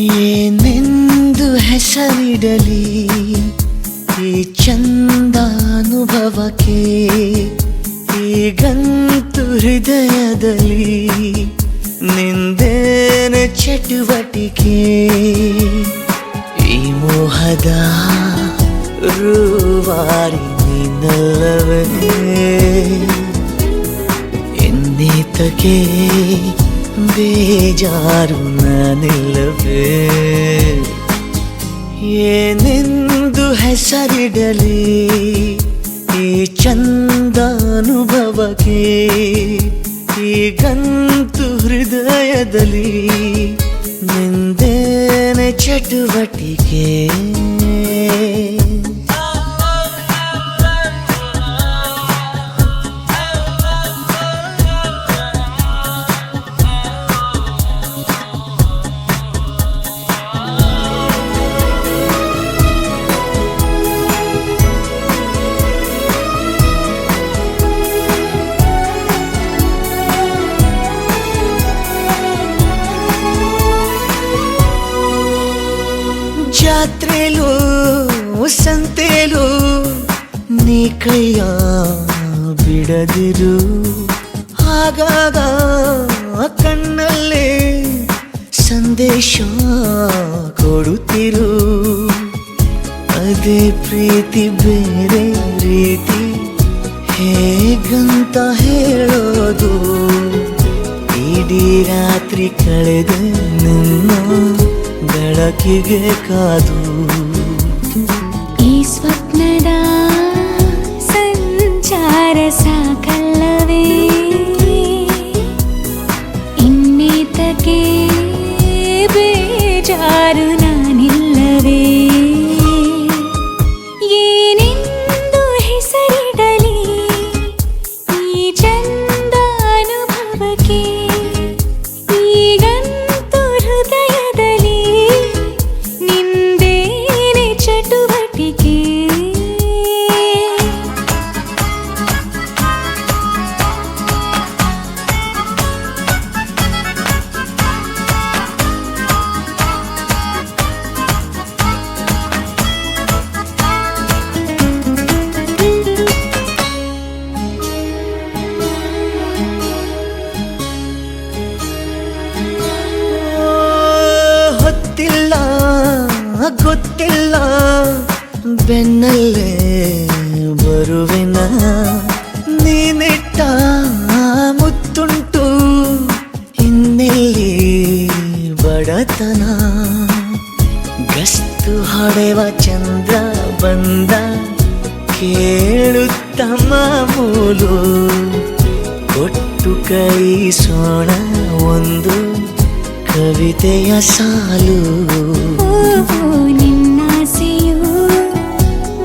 ಏನೆಂದು ಹೆಸರಿಡಲಿ ಈ ಚಂದಾನುಭವಕ್ಕೆ, ಈಗಂತೂ ಹೃದಯದಲ್ಲಿ ನಿಂದೇನೆ ಚಟುವಟಿಕೆ. ಈ ಮೋಹದ ರೂವಾರಿ ನೀನಲ್ಲವೇ, ಎನ್ನೇತಕ್ಕೆ ಬೇಜಾರು ನಾನಿಲ್ಲವೇ. ಏನೆಂದು ಹೆಸರಿಡಲಿ ಈ ಚಂದಾನುಭವಕ್ಕೆ, ಈಗಂತೂ ಹೃದಯದಲ್ಲಿ ನಿಂದೇನೆ ಚಟುವಟಿಕೆ. ಜಾತ್ರೆಲೂ ಸಂತೆಲೂ ನೀ ಕೈಯ ಬಿಡದಿರು, ಆಗಾಗ ಕಣ್ಣಲ್ಲೇ ಸಂದೇಶ ಕೊಡುತ್ತಿರು. ಅದೇ ಪ್ರೀತಿ ಬೇರೆ ರೀತಿ ಹೇಗಂತ ಹೇಳೋದು, ಇಡೀ ರಾತ್ರಿ ಕಳೆದ ನಿನ್ನ ಬೆಳಕಿಗೆ ಕಾದು. ಈ ಸ್ವಪ್ನದ ಸಂಚಾರ ಸಾಕಲ್ಲವೇ, ಇನ್ನೇತಕ್ಕೆ ಬೇಜಾರು ನಾನಿಲ್ಲವೇ. ಏನೆಂದು ಹೆಸರಿಡಲಿ ಈ ಚಂದಾನುಭವಕ್ಕೆ, ಈಗಂತೂ ಹೃದಯದಲ್ಲಿ ನಿಂದೇನೆ ಚಟುವಟಿಕೆ. ಹೊತ್ತಿಲ್ಲ ಗೊತ್ತಿಲ್ಲ ಬೆನ್ನಲ್ಲೇ ಬರುವೆನ, ನೀನಿಟ್ಟ ಮುತ್ತುಂಟು ಇನ್ನೆಲ್ಲಿ ಬಡತನ. ಗಸ್ತು ಹೊಡೆವ ಚಂದ್ರ ಬಂದ ಕೇಳುತ್ತ ಮಾಮೂಲು, ಕೊಟ್ಟು ಕೈಸೋಣ ಒಂದು ಕವಿತೆಯ ಸಾಲು. ನಿನ್ನಾಸೆಯು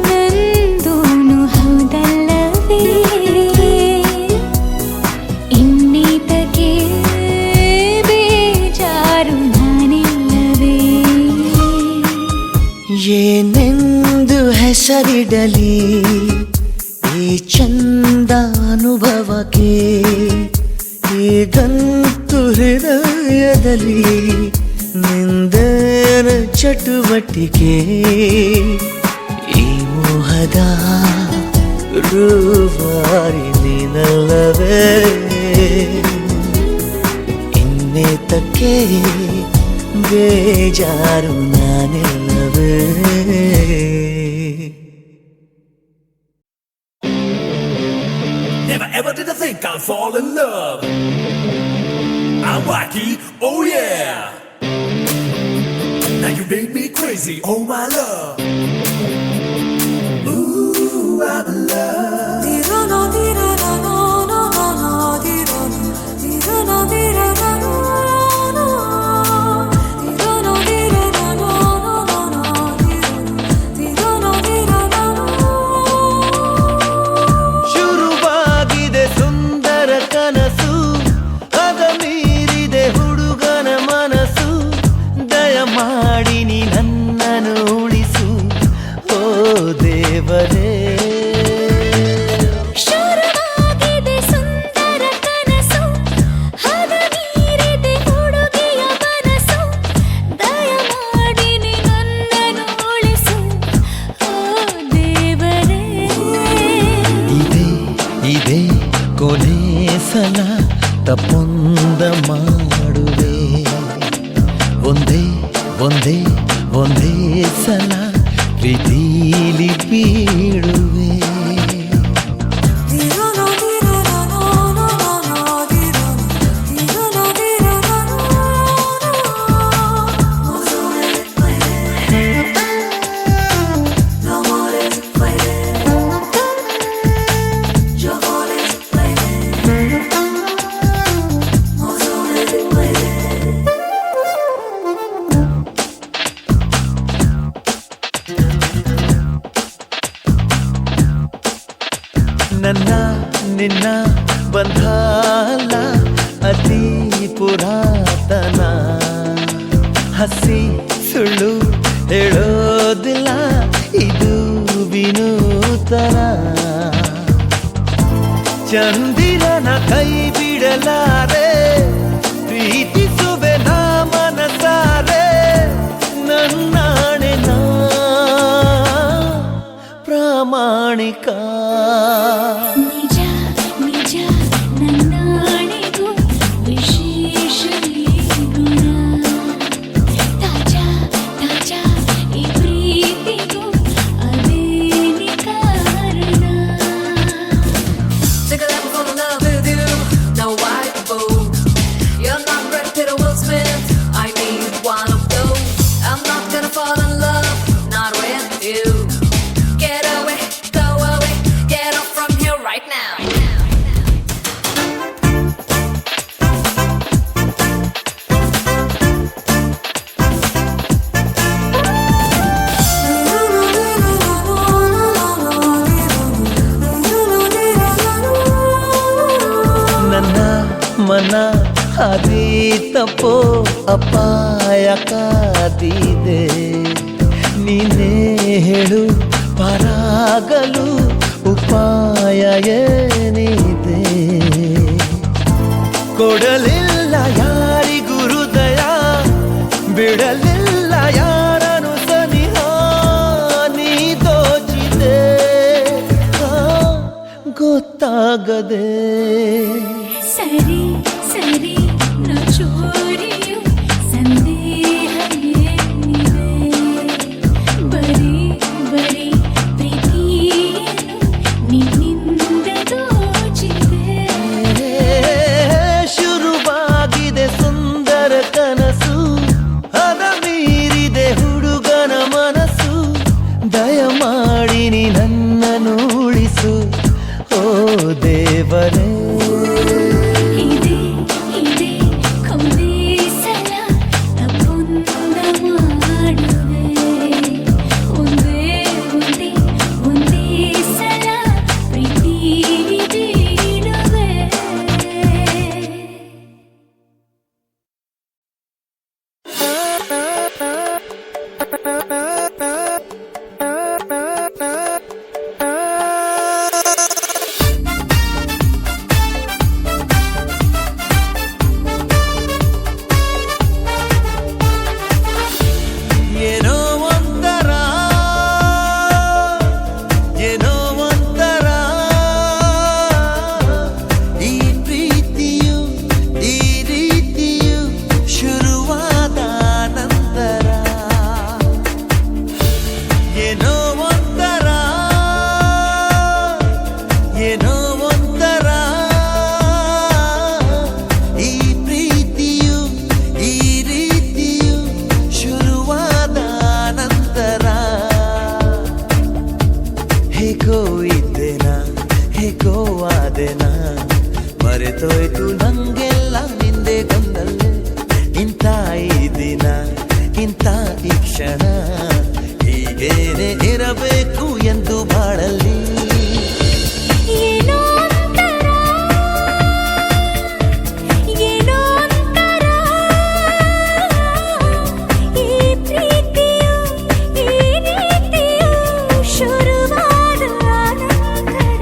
ನಂದೂನು ಹೌದಲ್ಲವೇ, ಇನ್ನೇತಕ್ಕೆ ಬೇಜಾರು ನಾನಿಲ್ಲವೇ. ಏನೆಂದು ಹೆಸರಿಡಲಿ ಈ ಚಂದಾನುಭವಕ್ಕೆ, ಈಗಂತೂ ಹೃದಯದಲ್ಲಿ ನಿಂದನ ಚಟುವಟಿಕೆ. ಈ ಮೋಹದ ರೂವಾರಿ ನೀನಲ್ಲವೇ, ಇನ್ನೇತಕ್ಕೆ ಬೇಜಾರು ನಾನಿಲ್ಲವೇ. Never ever did I think I'd fall in love. I'm wacky, oh yeah. Now you made me crazy, oh my love. Ooh, I'm in love. ಶುರುವಾಗಿದೆ ಸುಂದರ ಕನಸು, ಅದ ಮೀರಿದೆ ಹುಡುಗನ ಮನಸ್ಸು. ದಯಮಾಡಿ ಒಂದೇ ಒಂದೇ ಒಂದೇ ಸಲ ಪ್ರೀತಿಲಿ ಬೀಳುವೆ. ನನ್ನ ನಿನ್ನ ಬಂಧ ಅಲ್ಲ ಅತಿ ಪುರಾತನ, ಹಸಿ ಸುಳ್ಳು ಹೇಳೋದಿಲ್ಲ ಇದು ವಿನೂತನ. ಚಂದಿರನ ಕೈ ಬಿಡಲಾರೆ ಪ್ರೀತಿಸುವೆ ನಾ ಮನಸಾರೆ, ನನ್ನಾಣೆ ನಾ ಪ್ರಾಮಾಣಿಕ. ನಿಜ ನಿಜ ನನ್ನಾಣೆಗೂ ವಿಶೇಷ ಗುಣ, ತಾಜಾ ತಾಜಾ ಈ ಪ್ರೀತಿಗೂ ಅದೇನಿ ಕಾರಣ. Take a lap for love with you. Now I vote. You're not Brad Pitt or Will Smith. I need one of those. I'm not gonna fall in love, not with you. Get away, go away, get off from here right now. ನನ್ನ ಮನ ಹಾದಿ ತಪ್ಪೋ ಅಪಾಯ ಕಾದಿದೆ, ನೀನೇ ಹೇಳು ಪಾರಾಗಲು ಉಪಾಯ ಏನಿದೆ. ಕೊಡಲಿಲ್ಲ ಯಾರಿಗೂ ಹೃದಯ, ಬಿಡಲಿಲ್ಲ ಯಾರನು ಸನಿಹ, ನೀ ದೋಚಿದೆ ಗೊತ್ತಾಗದೆ. ಸರಿ ಸರಿ ನೋ ಚೋರಿಯು ಸಂದೇಹ ಏನಿದೆ, ಬರೀ ಬರೀ ಪ್ರೀತಿಯನ್ನು ನಿನ್ನಿಂದ ದೋಚಿದೆ. ಶುರುವಾಗಿದೆ ಸುಂದರ ಕನಸು, ಅದ ಮೀರಿದೆ ಹುಡುಗನ ಮನಸ್ಸು. ದಯಮಾಡಿ ನೀ ನನ್ನನ್ನು ಉಳಿಸು ಓ ದೇವರೇ. ಇದೆ ಇದೆ ಕೊಂದೇ ಸಲ ತಪ್ಪೊಂದ ಮಾಡುವೆ, ಒಂದೇ ಒಂದೇ ಒಂದೇ ಸಲ ಪ್ರೀತಿಲಿ ಬೀಳುವೆ. ಏನೋ ಒಂಥರ ಏನೋ ಒಂಥರ ಈ ಪ್ರೀತಿಯು ಈ ರೀತಿಯು ಶುರುವಾದ ನಂತರ. ಏನೋ ಒಂಥರ ಏನೋ ಒಂಥರ ಈ ಪ್ರೀತಿಯು ಈ ರೀತಿಯು ಶುರುವಾದ ನಂತರ. ಹೇಗೋ ಇದ್ದೇನಾ ಹೇಗೋ ಆದೆನಾ, ಮರೆತೋಯ್ತು ನಂಗೆಲ್ಲ ನಿಂದೆ ಗೊಂದಲ್ಲೇ. ಇಂಥ ಈ ದಿನ ಇಂಥ ಈ ಕ್ಷಣ ಹೀಗೇನೆ ಇರಬೇಕು ಎಂದು ಬಾಳಲ್ಲಿ. ಏನೋ ಒಂಥರ ಏನೋ ಒಂಥರ ಈ ಪ್ರೀತಿಯು ಈ ರೀತಿಯು ಶುರುವಾದ ನಂತರ.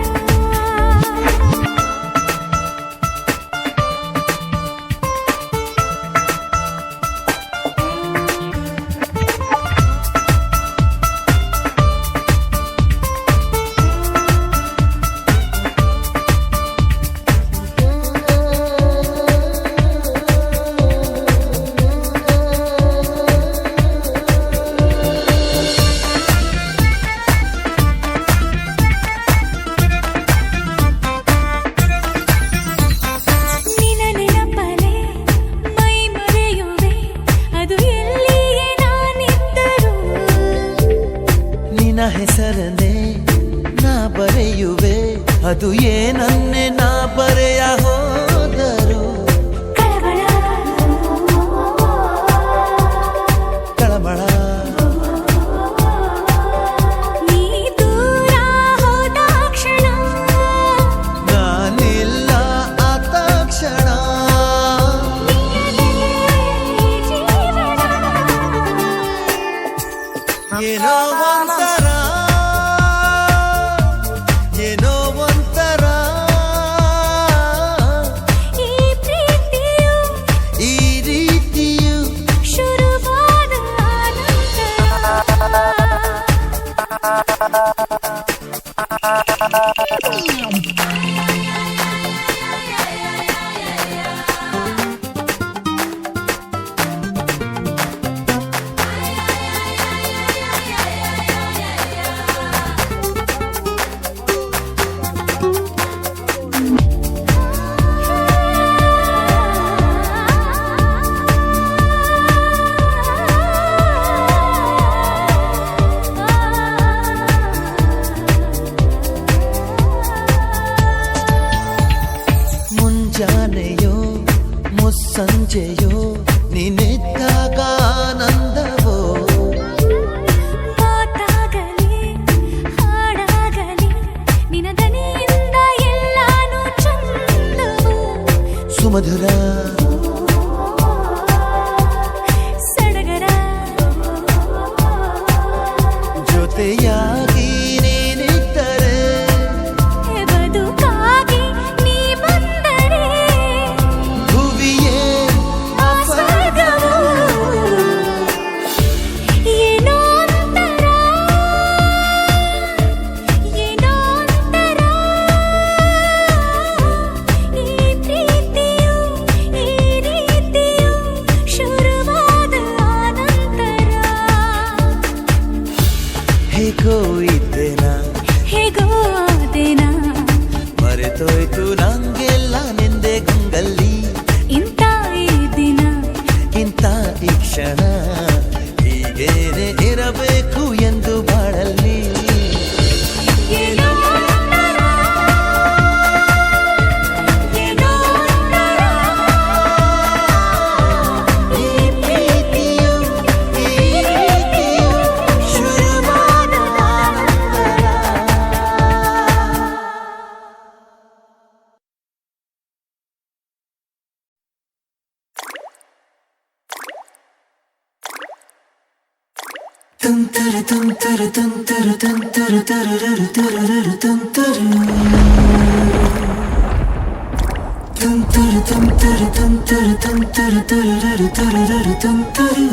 ಹೆಸರನ್ನೇ ನಾ ಬರೆಯುವೆ, ಅದು ಏನನ್ನೇ ನಾ ಬರೆಯ ಹೋದರು ಕಳವಳ ಕಳಮಳ. ನೀ ದೂರ ಹೋದ ಕ್ಷಣ ನಾನಿಲ್ಲ ಆ ತಕ್ಷಣ. ಏನೋ ಒಂಥರ, ಏನೋ ಒಂಥರ ಈ ಪ್ರೀತಿಯು ಈ ರೀತಿಯು ಶುರುವಾದ ಮುಂಜಾನೆಯೋ ಮುಸ್ಸಂಜೆಯೋ ನಿನ್ನಿದ್ದಾಗ ಆನಂದವೋ. ಮಾತಾಗಲಿ ಹಾಡಾಗಲಿ ನಿನ್ನ ದನಿಯಿಂದ ಎಲ್ಲಾನು ಚಂದವು. ಸುಮಧುರ ಸಡಗರ ಜೊತೆಯಾಗಿ ನೀನಿದ್ದರೆ ಬದುಕಾಗಿ ನೀ ಬಂದರೆ ಭುವಿಯೇ ಆ ಸ್ವರ್ಗವು. ಏನೋ ಒಂಥರ, ಏನೋ ಒಂಥರ ಈ ಪ್ರೀತಿಯು ಈ ರೀತಿಯು ಶುರುವಾದ ಅನಂತರ. ಹೇಗೋ ಇದ್ದೇನಾ, ಹೇಗೋ ಆದೆನಾ, ಮರೆತೋಯ್ತು ನಂಗೆಲ್ಲ ನಿಂದೆ ಗಂಗಲ್ಲಿ. ಇಂಥ ಈ ದಿನ ಇಂಥ ಈ ಕ್ಷಣ ಹೀಗೇನೆ ಇರಬೇಕು ಎಂದು ಬಾಳಲ್ಲಿ. ಏನೋ ಒಂಥರ, ಏನೋ ಒಂಥರ ಈ ಪ್ರೀತಿಯು ಈ ರೀತಿಯು ಶುರುವಾದ ಅನಂತರ. ತುಂತರು ತುಂತರು ತುಂತರು ತುಂತರು ತರರು ತರರು ತುಂತರು ತುಂತರು ತುಂತರು ತುಂತರು ತುಂತರು ತರರು ತರರು ತುಂತರು.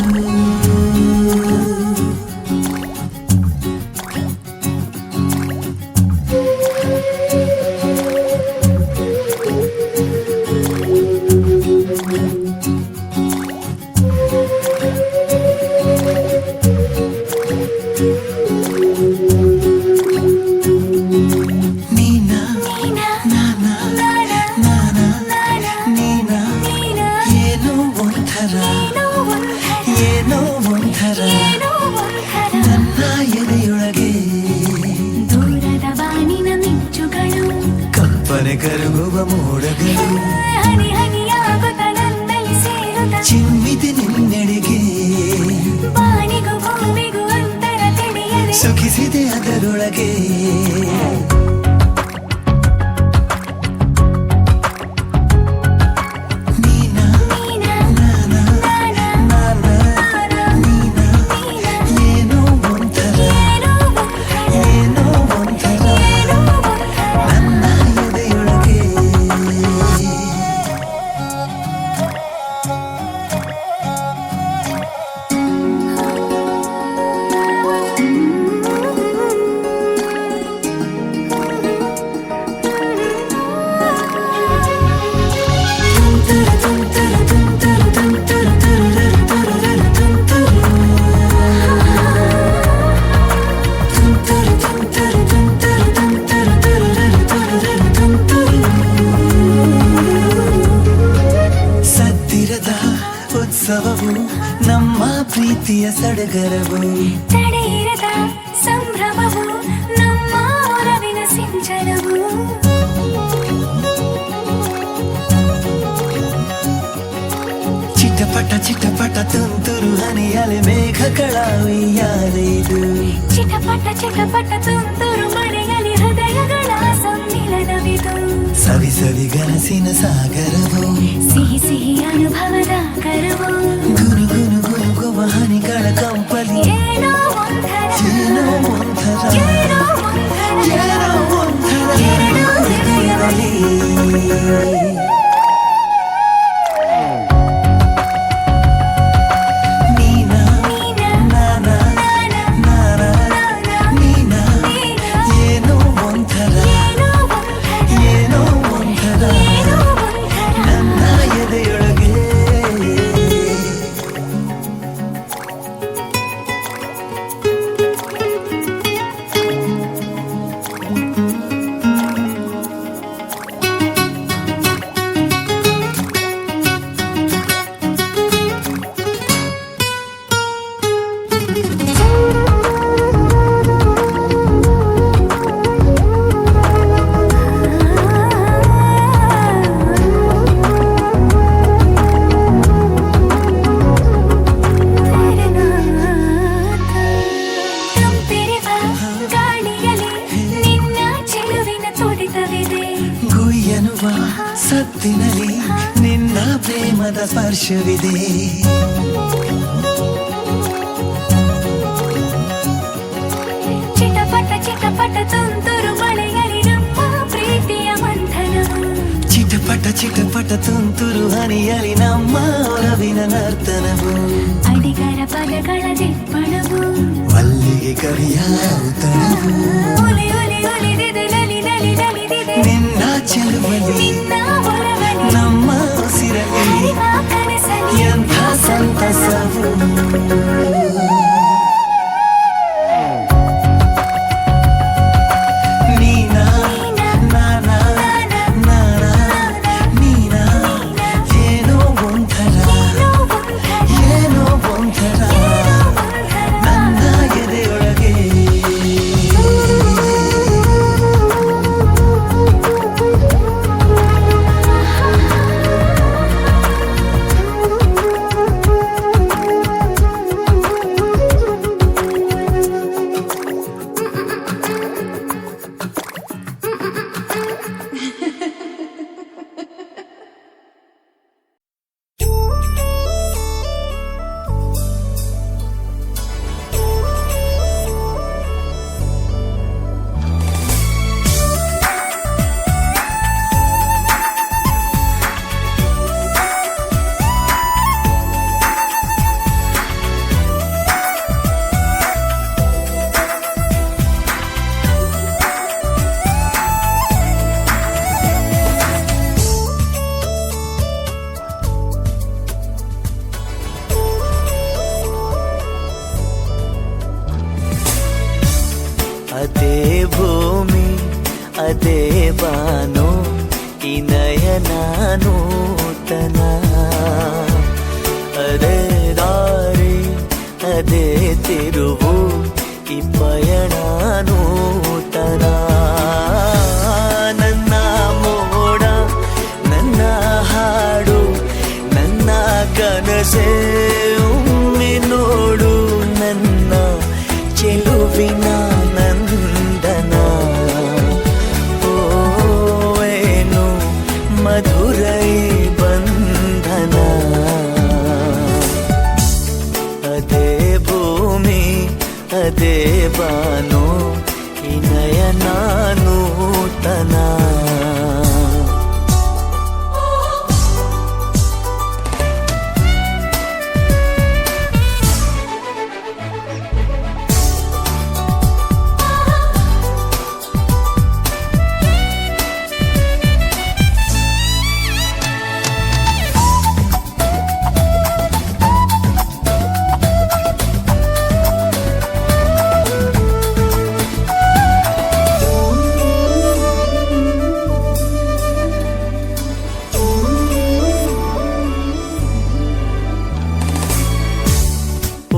ನೀನಾ ನಾನಾ ನಾನಾ ನೀನಾ ಏನೋ ಒಂಥರ, ಏನೋ ಒಂಥರ ನನ್ನ ಎದೆಯೊಳಗೆ ದೂರದ ಬಾನಿನ ಮಿಂಚುಗಳು ಕಪ್ಪನೆ ಕರಗುವ ಮೋಡಗಳು ಹನಿ ಹನಿಯಾಗುತ್ತ ನನ್ನಲ್ಲಿ ಸೇರುತ್ತ ಚಿಮ್ಮಿದೆ ನಿನ್ನೆಡೆಗೆ ಬಾನಿಗೂ ಭೂಮಿಗೂ ಅಂತರ ತಿಳಿಯದೆ ಸುಖಿಸಿದೆ ಅದರೊಳಗೆ. ನೀನಾ ನಾನಾ ನಾನಾ ನೀನಾ ಏನೋ ಒಂಥರ, ಏನೋ ಒಂಥರ ನನ್ನ ಎದೆಯೊಳಗೆ. ಉತ್ಸವವು ನಮ್ಮ ಪ್ರೀತಿಯ ಸಡಗರವು ತಡೆಯಿರದ ಸಂಭ್ರಮವು ರೋಮಾಂಚನವು ಚಿಟಪಟ ತುಂತುರು ಹನಿಯಲೆ ಮೇಘಗಳ ಉಯ್ಯಾಲೆಯಿದು ಚಿಟಪಟ ತುಂತುರು ಮಳೆಯಲ್ಲಿ ಹೃದಯಗಳ ಸಮ್ಮಿಲನವಿದು ಸವಿ ಗನಸಿನ ಸಾಗರವು ಸಿಹಿ ಅನುಭವದ ಕರವು ಗುನುಗುವ ಹನಿಗಳ ಕಂಪಲಿ ಏನೋ ಒಂಥರ ಏನೋ ಒಂಥರ ಏನೋ ಒಂಥರ ಏನೋ ಒಂಥರ ಏನೋ ಹೃದಯದಲ್ಲಿ ನೀನಾ ನಾನಾ ನಾನಾ ನೀನಾ ಏನೋ ಒಂಥರ ಏನೋ ಒಂಥರ ನನ್ನ ಎದೆಯೊಳಗೆ ತುಂಬಿರುವ ಗಾಳಿಯಲ್ಲಿ ನಿನ್ನ ಚೆಲುವಿನ ತುಡಿತವಿದೆ ಗುಯ್ಯನುವ ಸತ್ತಿನಲ್ಲಿ ನಿನ್ನ ಪ್ರೇಮದ ಸ್ಪರ್ಶವಿದೆ ಚಿಟಪಟ ತುಂತುರು ಮಳೆಯಲ್ಲಿ ನಮ್ಮ ಪ್ರೀತಿಯ ಮಂಥನವು ಚಿಟಪಟ ತುಂತುರು ಹನಿಯಲಿ ನಮ್ಮ ಒಲವಿನ ನರ್ತನವು ಅಡಿಗರ ಪದಗಳ ದಿಪ್ಪಣವು ಮಲ್ಲಿಗೆ ಕವಿಯ ಔತಣವು ಒಲಿದಿದೆ ನಲಿದಿದೆ ನಿನ್ನ ಚೆಲುವಲಿ ನಿನ್ನ ಒಲವಲಿ ನಮ್ಮ ಉಸಿರಲ್ಲಿ ಹರಿವ ಕನಸಲಿ ಎಂಥ ಸಂತಸವು ನೀನಾ ನಾನಾ ನಾನಾ ನೀನಾ ಏನೋ ಒಂಥರ ಏನೋ ಒಂಥರ ನನ್ನ ಎದೆಯೊಳಗೆ ಅದೇ ಭೂಮಿ ಅದೇ ಬಾನು ಈ ನಯನ ನೂತನ ಅದೇ ದಾರಿ ಅದೇ ತಿರುವು ಈ ಪಯಣ ನೂತನ ನನ್ನ ಮೋಡ ನನ್ನ ಹಾಡು ನನ್ನ ಕನಸೇ ಒಮ್ಮೆ ನೋಡು ನನ್ನ ಚೆಲುವಿನ ನಂದನ ಓ ಏನು ಮಧುರೈ ಬಂಧನ ಅದೇ ಭೂಮಿ ಅದೇ ಬಾನು ಈ ನಯನ ನೂತನ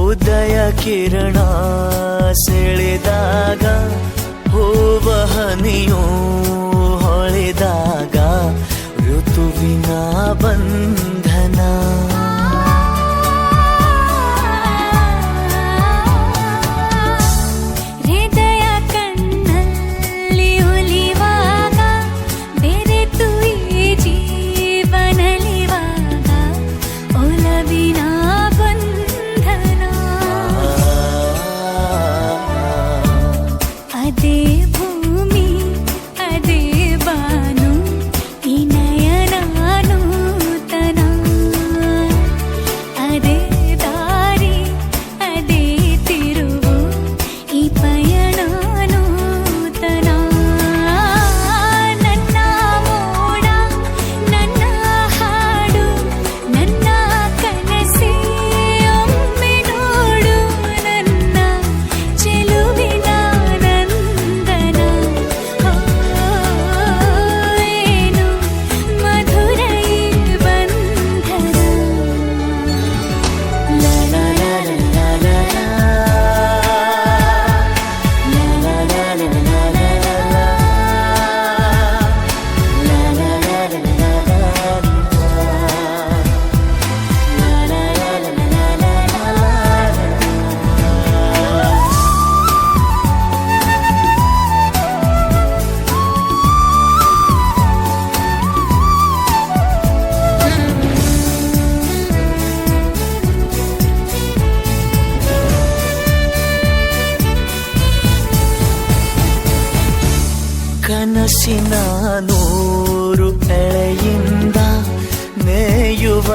ಉದಯ ಕಿರಣ ಸೆಳೆದಾಗ ಹೋ ಹನಿಯು ಹೊಳೆದಾಗ ಋತುವಿನ ಬಂಧನ. ಹೃದಯ ಕಣ್ಣಲ್ಲಿ ಒಲಿವಾಗ ಬೆರೆತು ಈ ಜೀವನಲಿವಾಗ ಒಲವಿನ ಬಂಧನ. ಅದೇ ಭೂಮಿ ಅದೇ ಬಾನು ಈ ನಯನ ನೂತನ. ಅದೇ ದಾರಿ ಅದೇ ತಿರುವು ಈ ಪಯಣ ನೂತನ. ನನ್ನ ಮೋಡ ನನ್ನ ಹಾಡು ನನ್ನ ಕನಸೇ ಒಮ್ಮೆ ನೋಡು ನನ್ನ ಚೆಲುವಿನ ನಂದನ. ಏನು ಮಧುರ ಈ ಬಂಧನ. ಲಾ ಲಾ ಲಾ ಲಾ ಲಾ ಲಾ ಲಾ ಲಾ ಲಾ ಲಾ ಲಾ ಲಾ ಕನಸಿನ ನೂರು ಎಳೆಯಿಂದ ನೇಯುವ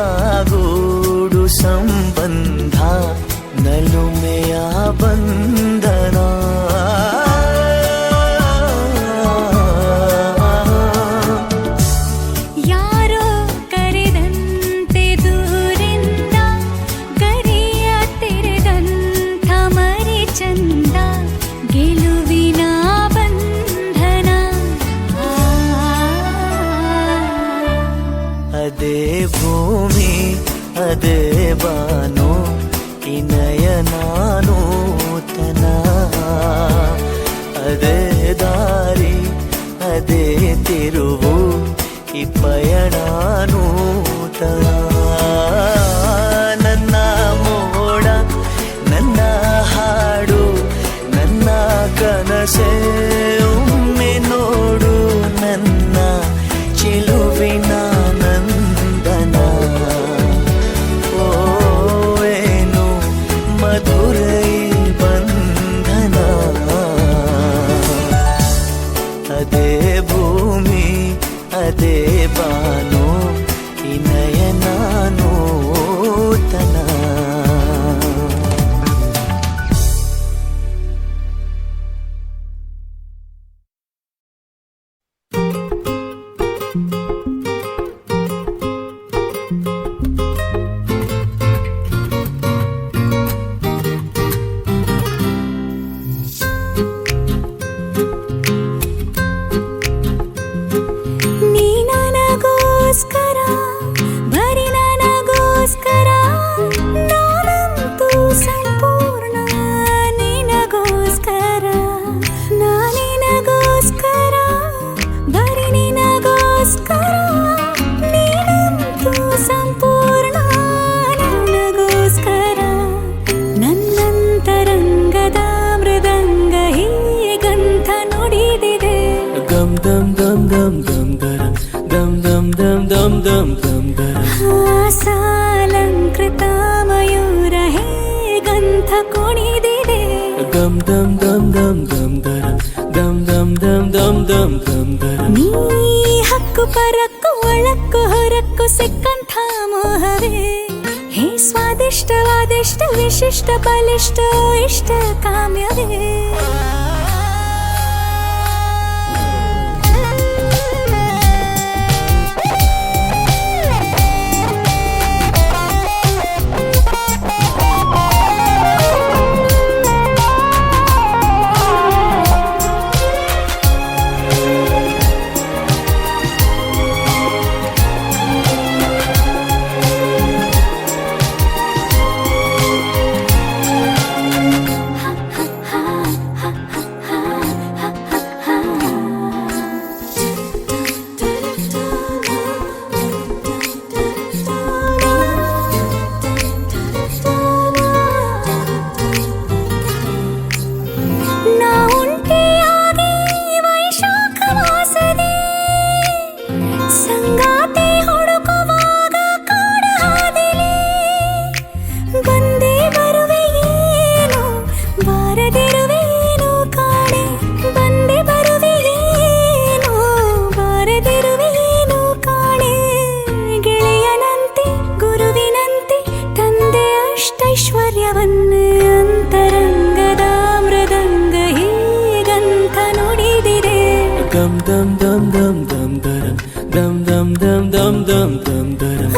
ಗೂಡು ಸಂಬಂಧ ನಲುಮೆಯ ಬಂಧನ. ಯಾರೋ ಕರೆದಂತೆ ದೂರಿಂದ ಗರಿಯ ತೆರೆದಂಥ ಮರಿ ಚಂದ ಗೆಲುವಿನ ಬಂಧನ. ಅದೇ ಭೂಮಿ ಅದೇ ಬಾನು ಈ ನಯನ ನೂತನ. ಅದೇ ದಾರಿ ಅದೇ ತಿರುವು ಈ ಪಯಣ ನೂತನ. ನನ್ನ ಮೋಡ ನನ್ನ ಹಾಡು ನನ್ನ ಕನಸೇ ಒಮ್ಮೆ ನೋಡು ನನ್ನ ಚೆಲುವಿನ ನಂದನ. ಓ ಏನು ಮಧುರ ಈ ಬಂಧನ. ಅದೇ ಭೂಮಿ ಅದೇ ಬಾನು ಈ ನಯನ ನೂತನ. ನೀ ನನಗೋಸ್ಕರ ಬರೀ ನನಗೋಸ್ಕರ ನಾನಂತೂ ಸಂಪೂರ್ಣ ನಿನಗೋಸ್ಕರ. ನಾನಿನಗೋಸ್ಕರ ಬರೀ ನಿನಗೋಸ್ಕರ ನೀನಂತೂ ಸಂಪೂರ್ಣ ನನಗೋಸ್ಕರ. ನನ್ನಂತರಂಗದ ಮೃದಂಗ ಹೀಗಂತ ನುಡಿದಿದೆ. ಗಮ್ ದಮ್ ದಮ್ ದಮ್ ದಮ್ ದರಂ ದಮ್ ದಮ್ ದಮ್ ದಮ್ ದಮ್ ದಮ್ ದರಂ. ಸಾಲಂಕೃತ ಮಯೂರ ಹೇಗಂತ ಕುಣಿದಿದೆ. ಗಮ್ ದಮ್ ದಮ್ ದಮ್ ದಮ್ ದರಂ ದಮ್ ದಮ್ ದಮ್ ದಮ್ ದಮ್ ದಮ್ ದರಂ. ನೀ ಹಕ್ಕು ಪರಕ್ಕು ಒಳಕ್ಕು ಹೊರಕ್ಕು ಸಿಕ್ಕಂಥ ಮೋಹವೇ ಹೇ ಸ್ವಾದಿಷ್ಟವಾದಿಷ್ಟ ವಿಶಿಷ್ಟ ಬಲಿಷ್ಠ ಇಷ್ಟ ಕಾಮ್ಯವೇ. ಐಶ್ವರ್ಯವನ್ನೇ ಅಂತರಂಗದ ಮೃದಂಗ ಹೀಗಂತ ನುಡಿದಿದೆ. ದಮ್ ದಮ್ ದಮ್ ದಮ್ ದಮ್ ದರಂ ದಮ್ ದಮ್ ದಮ್ ದಮ್ ದಮ್ ದಮ್ ದರಂ.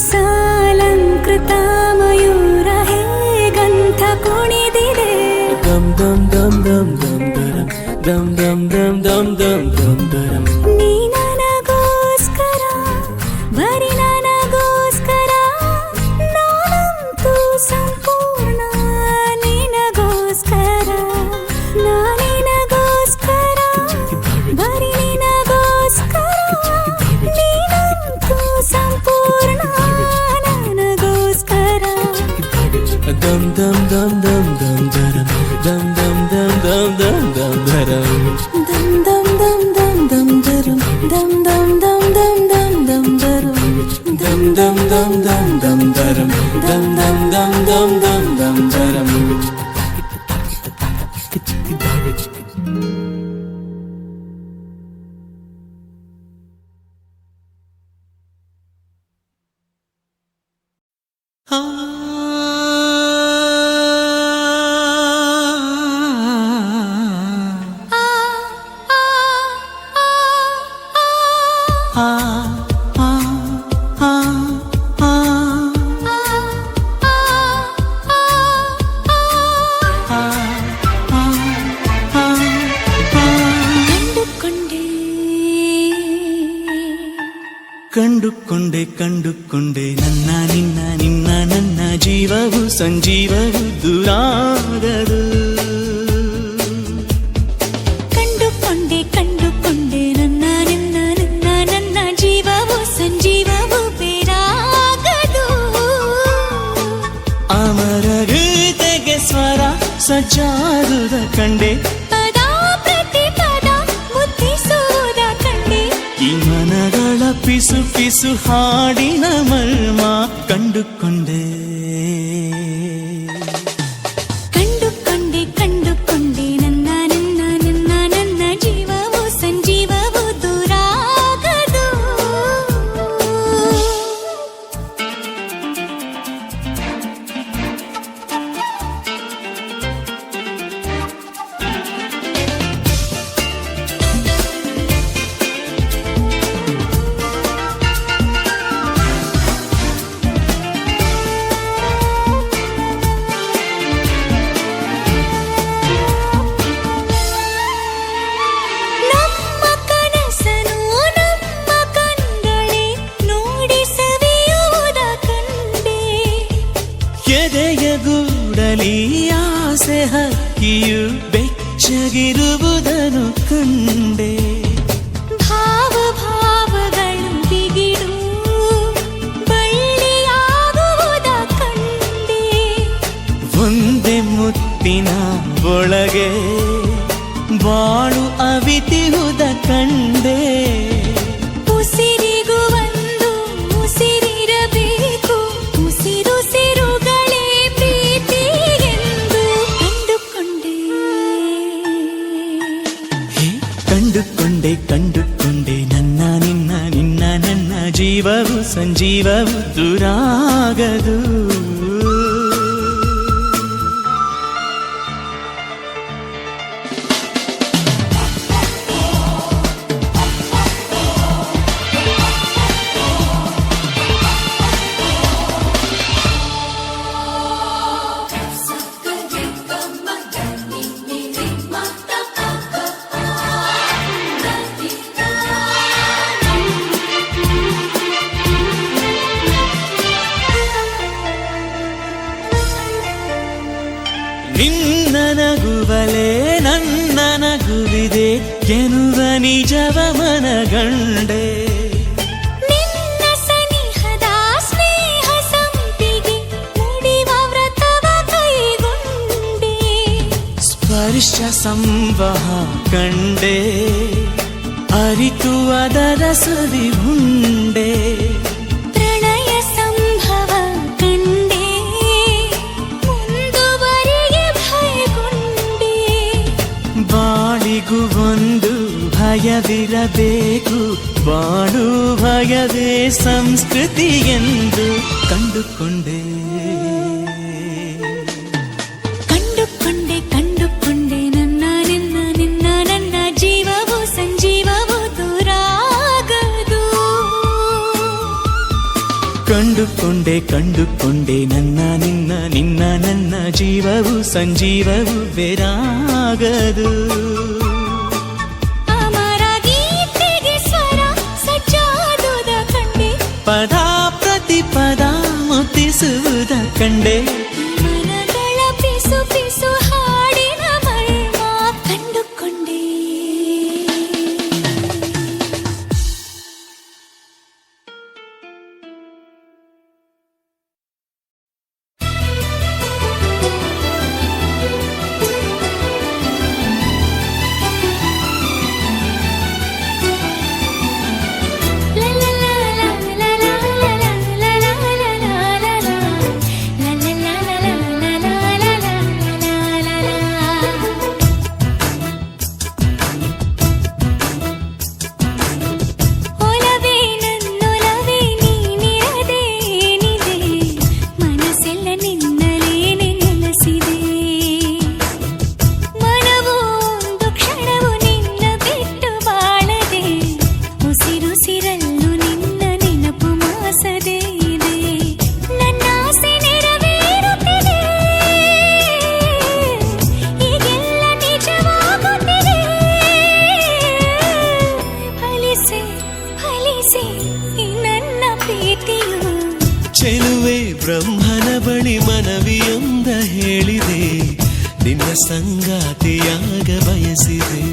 ಸಾಲಂಕೃತ ಮಯೂರ ಹೇಗಂತ ಕುಣಿದಿದೆ. ದಮ್ ದಮ್ ದಮ್ ದಮ್ ದಮ್ ದರಂ ದಮ್ ದಮ್ ದಮ್ ದಮ್ ದಮ್ ದಮ್ ದರಂ. ನೀ ನನಗೋಸ್ಕರ ಬರೀ ನನಗೋಸ್ಕರ ನಾನಂತೂ ಸಂಪೂರ್ಣ ನಿನಗೋಸ್ಕರ. ನಾನಿನಗೋಸ್ಕರ ಬರೀ ನಿನಗೋಸ್ಕರ ನೀನಂತೂ ಸಂಪೂರ್ಣ ನನಗೋಸ್ಕರ. ದಮ್ ದಮ್ ದಮ್ ದಮ್ ದಮ್ ದರಂ ದಮ್ ದಮ್ ದಮ್ ದಮ್ ದಮ್ ದಮ್ ದರಂ. ದಮ್ ದಮ್ ದಮ್ ದಮ್ ದಮ್ ದರಂ ದಮ್ ದಮ್ ದಮ್ ದಮ್ ದಮ್ ದಮ್ ದರಂ. ದಮ್ ದಮ್ ದಮ್ ದಮ್ ದಮ್ ದರಂ ದಮ್ ದಮ್ ದಮ್ ದಮ್ ದಮ್ ದಮ್ ದರಂ. ಕಂಡುಕೊಂಡೆ ಕಂಡುಕೊಂಡೆ ನನ್ನ ನಿನ್ನ ನಿನ್ನ ನನ್ನ ಜೀವವು ಸಂಜೀವವು ದೂರಾಗದು. ಕಂಡುಕೊಂಡೆ ಕಂಡುಕೊಂಡೆ ನನ್ನ ನಿನ್ನ ನಿನ್ನ ನನ್ನ ಜೀವವು ಸಂಜೀವವು ಬೇರಾಗದು. ಅಮರ ಗೀತೆಗೆ ಸ್ವರ ಸಜ್ಜಾದುದ ಕಂಡೆ. ಪದ ಪ್ರತಿ ಪದ ಮುದ್ದಿಸುವುದ ಕಂಡೆ. ಈ ಮನಗಳ ಪಿಸು ಪಿಸು ಹಾಡಿನ ಮರ್ಮ ಕಂಡುಕೊಂಡೆ. ಕಂಡುಕೊಂಡೆ ಕಂಡುಕೊಂಡೆ ನನ್ನ ನಿನ್ನ ನಿನ್ನ ನನ್ನ ಜೀವವು ಸಂಜೀವವು ದೂರಾಗದು. ನಮ್ಮ ಕನಸನು ನಮ್ಮ ಕಣ್ಗಳೇ ನೋಡಿ ಸವಿಯುವುದ ಕಂಡೆ. ಎದೆಯ ಗೂಡಲಿ ಆಸೆ ಹಕ್ಕಿಯು ಬೆಚ್ಚಗಿರುವುದನ್ನು ಕಂಡೆ. ಭಾವ ಭಾವಗಳು ಬಿಗಿಡು ಬಳ್ಳಿಯಾಗುವುದ ಕಂಡೆ. ಒಂದೇ ಮುತ್ತಿನ ಒಳಗೆ ಬಾಳು ಅವಿತಿಹುದ ಕಂಡೆ. ಉಸಿರಿಗೂ ಒಂದು ಉಸಿರಿರಬೇಕು ಉಸಿರುಸಿರುಗಳೇ ಪ್ರೀತಿಗೆಂದು ಕಂಡುಕೊಂಡೆ. ಹೇ, ಕಂಡುಕೊಂಡೆ ಕಂಡುಕೊಂಡೆ ನನ್ನ ನಿನ್ನ ನಿನ್ನ ನನ್ನ ಜೀವವು ಸಂಜೀವವು ದೂರಾಗದು. ನಿನ್ನ ನಗುವಲೆ ನನ್ನ ನಗುವಿದೆ ಎನ್ನುವ ನಿಜವ ಮನಗಂಡೆ. ನಿನ್ನ ಸನಿಹದ ಸ್ನೇಹ ಸಂಪಿಗೆ ಮುಡಿವ ವ್ರತವ ಕೈಗೊಂಡೆ. ಸ್ಪರ್ಶ ಸಂವಹ ಕಂಡೆ ಅರಿತು ಅದರ ಸವಿ ಉಂಡೆ. ಪ್ರಣಯ ಸಂಭವ ಕಂಡೆ ಮುಂದುವರೆಗೆ ಭಯಗೊಂಡೆ. ಬಾಳಿಗೂ ಒಂದು ಭಯವಿರಬೇಕು ಬಾಳು ಭಯವೇ ಸಂಸ್ಕೃತಿ ಎಂದು ಕಂಡುಕೊಂಡೆ. ಕಂಡುಕೊಂಡೆ ನನ್ನ ನಿನ್ನ ನನ್ನ ಜೀವವು ಸಂಜೀವವು ಬೇರಾಗದು. ಅಮರ ಗೀತೆಗೆ ಸ್ವರ ಸಜ್ಜಾದುದ ಕಂಡೆ, ಪದ ಪ್ರತಿ ಪದ ಮುತ್ತಿಸುವುದ ಕಂಡೆ, ಮನಗಳ ಪಿಸು ಪಿಸು ಹಾಡಿನ ಮರ್ಮ ಕಂಡುಕೊಂಡೆ. ಚೆಲುವೆ ಬ್ರಹ್ಮನ ಬಳಿ ಮನವಿಯೊಂದ ಹೇಳಿದೆ, ನಿನ್ನ ಸಂಗಾತಿಯಾಗ ಬಯಸಿದೆ.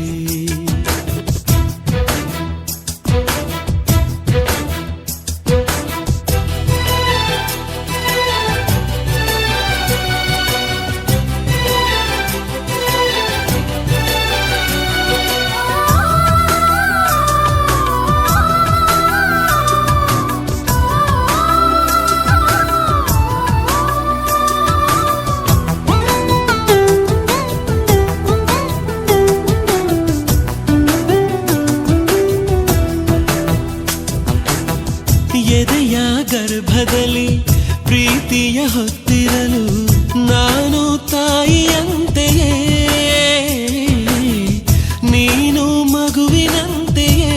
ಎದೆಯ ಗರ್ಭದಲ್ಲಿ ಪ್ರೀತಿಯ ಹೊತ್ತಿರಲು ನಾನು ತಾಯಿಯಂತೆಯೇ, ನೀನು ಮಗುವಿನಂತೆಯೇ.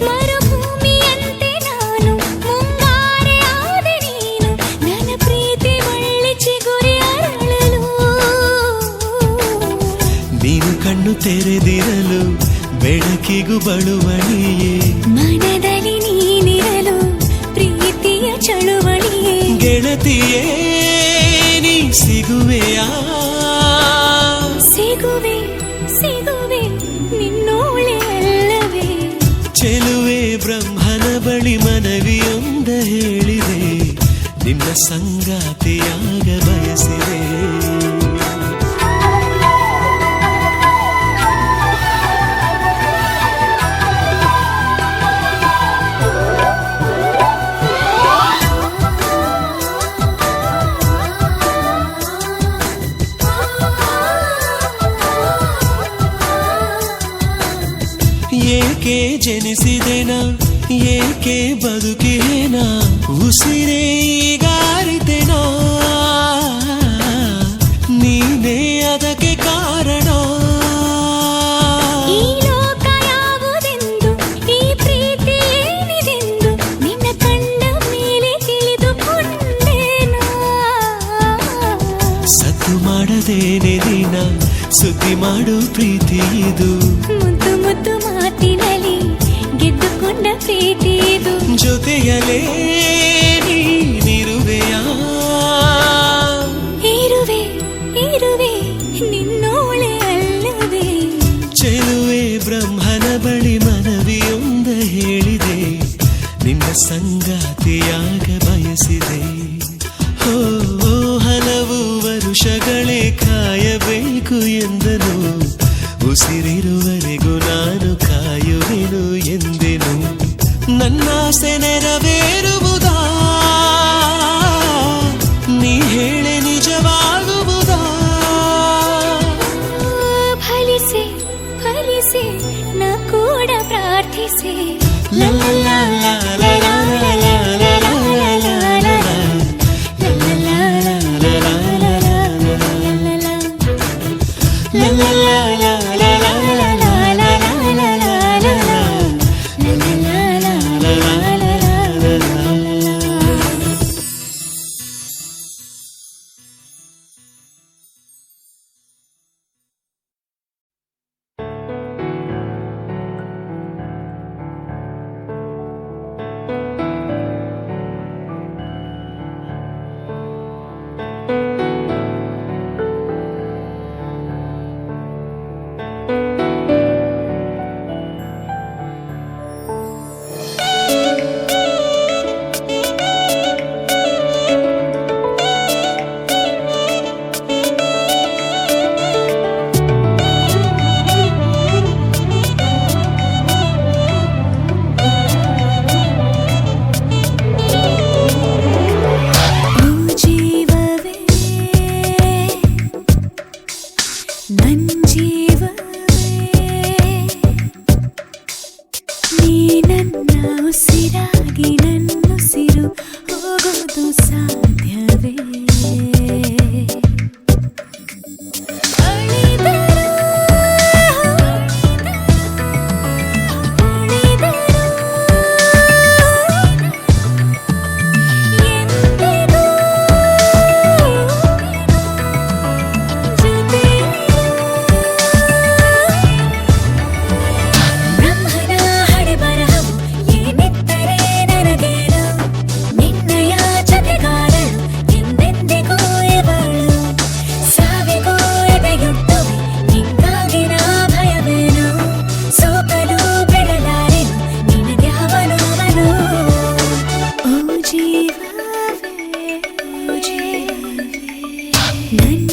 ಮರುಭೂಮಿಯಂತೆ ನಾನು ಮುಂಗಾರೆ ಆದೆ ನೀನು, ನನ್ನ ಪ್ರೀತಿ ಬಳ್ಳಿ ಚಿಗುರಿ ಅರಳಲು. ನೀನು ಕಣ್ಣು ತೆರೆದಿರಲು ಬೆಳಕಿಗೂ ಬಳುವಳಿಯೇ, ಮನದಲ್ಲಿ ನೀನಿರಲು ಪ್ರೀತಿಯ ಚಳುವಳಿಯೇ. ಗೆಳತಿಯೇ ನೀ ಸಿಗುವೆಯಾ? ಸಿಗುವೆ ಸಿಗುವೆ ನಿನ್ನೋಳೆ ಅಲ್ಲವೇ. ಚೆಲುವೆ ಬ್ರಹ್ಮನ ಬಳಿ ಮನವಿಯೊಂದ ಹೇಳಿದೆ, ನಿನ್ನ ಸಂಗಾತಿಯಾಗ ಬಯಸಿದೆ. ಏಕೆ ಜನಿಸಿದೆನ, ಏಕೆ ಬದುಕೇನ, ಉಸಿರೇ ಈಗಾರಿತೆನ, ನೀನೇ ಅದಕ್ಕೆ ಕಾರಣ. ಈ ಲೋಕ ಯಾವುದೆಂದು, ಈ ಪ್ರೀತಿ ಏನಿದೆಂದು ನಿನ್ನ ಕಂಡ ಮೇಲೆ ತಿಳಿದುಕೊಂಡೇನು. ಸತ್ತು ಮಾಡದೇನೆ ದಿನ ಸುದ್ದಿ ಮಾಡು ಪ್ರೀತಿ ಇದು, ಮುದ್ದು ಮುದ್ದು ಮಾತಿನಲ್ಲಿ ಗೆದ್ದುಕೊಂಡ ಪ್ರೀತಿ ಇದು. ಜೊತೆಯಲೇ ನೀನಿರುವೆಯಾ? ಇರುವೆ ಇರುವೆ ನಿನ್ನೋಳೆ ಅಲ್ಲವೇ. ಚೆಲುವೆ ಬ್ರಹ್ಮನ ಬಳಿ ಮನವಿಯೊಂದ ಹೇಳಿದೆ, ನಿನ್ನ ಸಂಗಾತಿಯಾಗ ಬಯಸಿದೆ. ಓ ಹಲವು ವರುಷಗಳೇ ಕಾಯಬೇಕು ಎಂದನು, ಉಸಿರಿರುವರೆಗೂ ನಾನು ಕಾಯುವೆನು ಎಂದೆನು. ನನ್ನಾಸೆ ನೆರವೇರುವುದಾ? ನೀ ಹೇಳೆ ನಿಜವಾಗುವುದಾ? ಫಲಿಸಿ ಫಲಿಸಿ ನಾ ಕೂಡ ಪ್ರಾರ್ಥಿಸಿ. ಲಾ ಲಾ ಲಾ ಲಾ ಲಾ ಲಾ ಲಾ ಲಾ ಲಾ ಲಾ ಲಾ ಲಾ ಲಾ. ನಟ